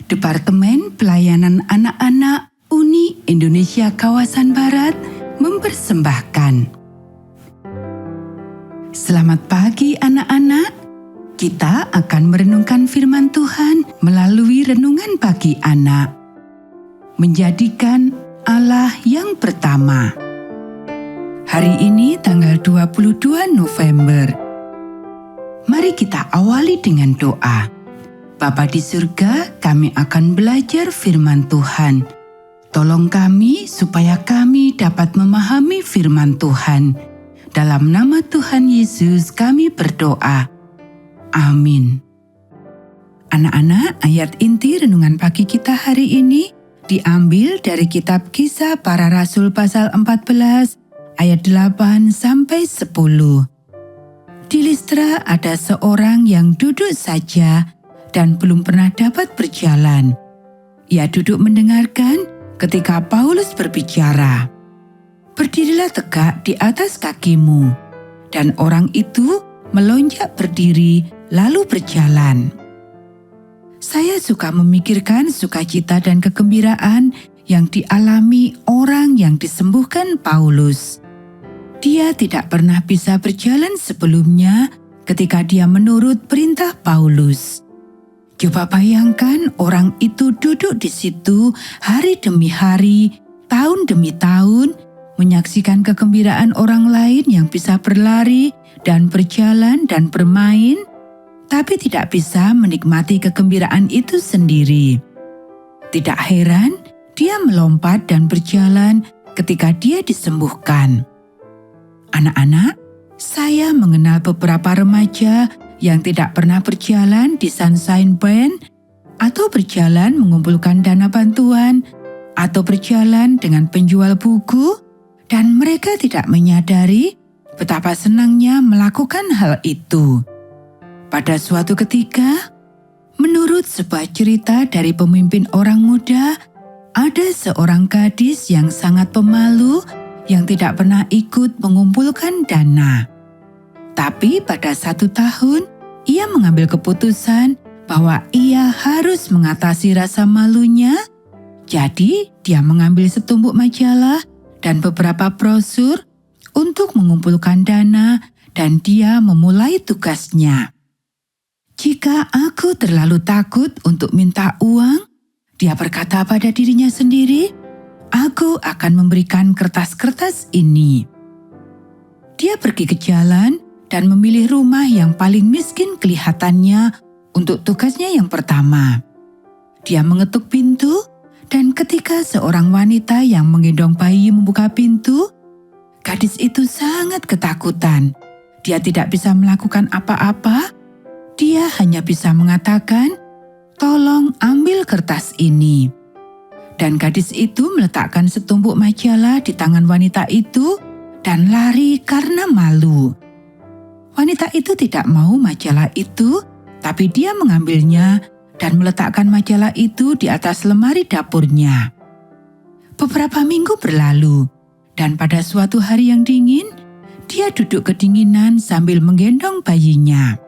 Departemen Pelayanan Anak-anak Uni Indonesia Kawasan Barat mempersembahkan. Selamat pagi anak-anak. Kita akan merenungkan firman Tuhan melalui renungan pagi anak. Menjadikan Allah yang pertama. Hari ini tanggal 22 November. Mari kita awali dengan doa. Bapa di surga, kami akan belajar firman Tuhan. Tolong kami supaya kami dapat memahami firman Tuhan. Dalam nama Tuhan Yesus kami berdoa. Amin. Anak-anak, ayat inti renungan pagi kita hari ini diambil dari kitab Kisah Para Rasul pasal 14 ayat 8 sampai 10. Di Listra ada seorang yang duduk saja dan belum pernah dapat berjalan. Ia duduk mendengarkan ketika Paulus berbicara. Berdirilah tegak di atas kakimu. Dan orang itu melonjak berdiri lalu berjalan. Saya suka memikirkan sukacita dan kegembiraan yang dialami orang yang disembuhkan Paulus. Dia tidak pernah bisa berjalan sebelumnya ketika dia menurut perintah Paulus. Coba bayangkan orang itu duduk di situ hari demi hari, tahun demi tahun, menyaksikan kegembiraan orang lain yang bisa berlari dan berjalan dan bermain, tapi tidak bisa menikmati kegembiraan itu sendiri. Tidak heran dia melompat dan berjalan ketika dia disembuhkan. Anak-anak, saya mengenal beberapa remaja yang tidak pernah berjalan di Sunshine Band, atau berjalan mengumpulkan dana bantuan, atau berjalan dengan penjual buku, dan mereka tidak menyadari betapa senangnya melakukan hal itu. Pada suatu ketika, menurut sebuah cerita dari pemimpin orang muda, ada seorang gadis yang sangat pemalu yang tidak pernah ikut mengumpulkan dana. Tapi pada satu tahun, ia mengambil keputusan bahwa ia harus mengatasi rasa malunya. Jadi, dia mengambil setumpuk majalah dan beberapa brosur untuk mengumpulkan dana, dan dia memulai tugasnya. Jika aku terlalu takut untuk minta uang, dia berkata pada dirinya sendiri, aku akan memberikan kertas-kertas ini. Dia pergi ke jalan dan memilih rumah yang paling miskin kelihatannya untuk tugasnya yang pertama. Dia mengetuk pintu, dan ketika seorang wanita yang menggendong bayi membuka pintu, gadis itu sangat ketakutan. Dia tidak bisa melakukan apa-apa. Dia hanya bisa mengatakan, "Tolong ambil kertas ini." Dan gadis itu meletakkan setumpuk majalah di tangan wanita itu dan lari karena malu. Wanita itu tidak mau majalah itu, tapi dia mengambilnya dan meletakkan majalah itu di atas lemari dapurnya. Beberapa minggu berlalu, dan pada suatu hari yang dingin, dia duduk kedinginan sambil menggendong bayinya.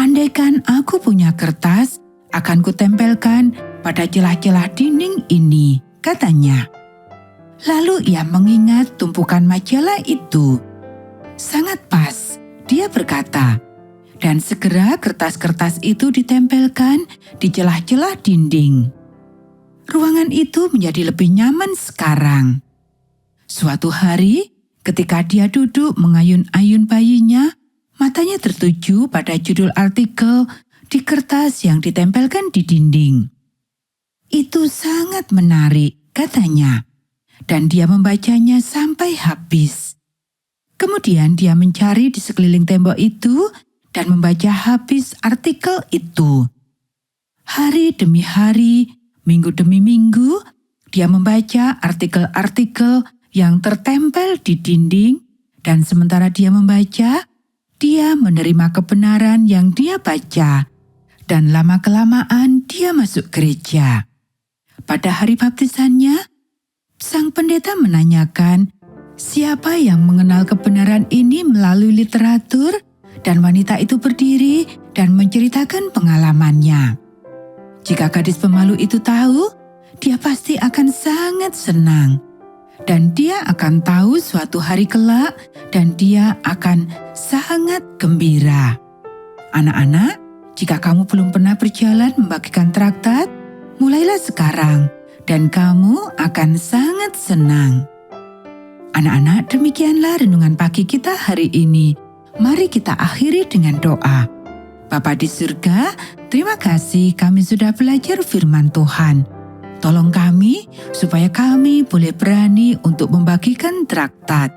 Andaikan aku punya kertas, akan kutempelkan pada celah-celah dinding ini, katanya. Lalu ia mengingat tumpukan majalah itu. Sangat pas, dia berkata, dan segera kertas-kertas itu ditempelkan di celah-celah dinding. Ruangan itu menjadi lebih nyaman sekarang. Suatu hari, ketika dia duduk mengayun-ayun bayinya, matanya tertuju pada judul artikel di kertas yang ditempelkan di dinding. Itu sangat menarik, katanya, dan dia membacanya sampai habis. Kemudian dia mencari di sekeliling tembok itu dan membaca habis artikel itu. Hari demi hari, minggu demi minggu, dia membaca artikel-artikel yang tertempel di dinding, dan sementara dia membaca, dia menerima kebenaran yang dia baca, dan lama-kelamaan dia masuk gereja. Pada hari baptisannya, sang pendeta menanyakan, siapa yang mengenal kebenaran ini melalui literatur, dan wanita itu berdiri dan menceritakan pengalamannya. Jika gadis pemalu itu tahu, dia pasti akan sangat senang. Dan dia akan tahu suatu hari kelak dan dia akan sangat gembira. Anak-anak, jika kamu belum pernah berjalan membagikan traktat, mulailah sekarang dan kamu akan sangat senang. Anak-anak, demikianlah renungan pagi kita hari ini. Mari kita akhiri dengan doa. Bapa di surga, terima kasih kami sudah belajar firman Tuhan. Tolong kami supaya kami boleh berani untuk membagikan traktat.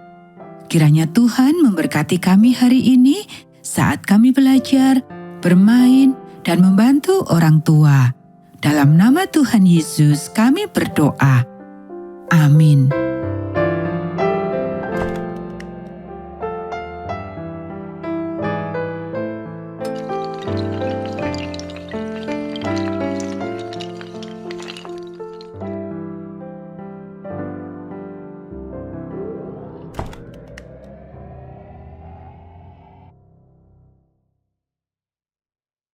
Kiranya Tuhan memberkati kami hari ini saat kami belajar, bermain, dan membantu orang tua. Dalam nama Tuhan Yesus kami berdoa. Amin.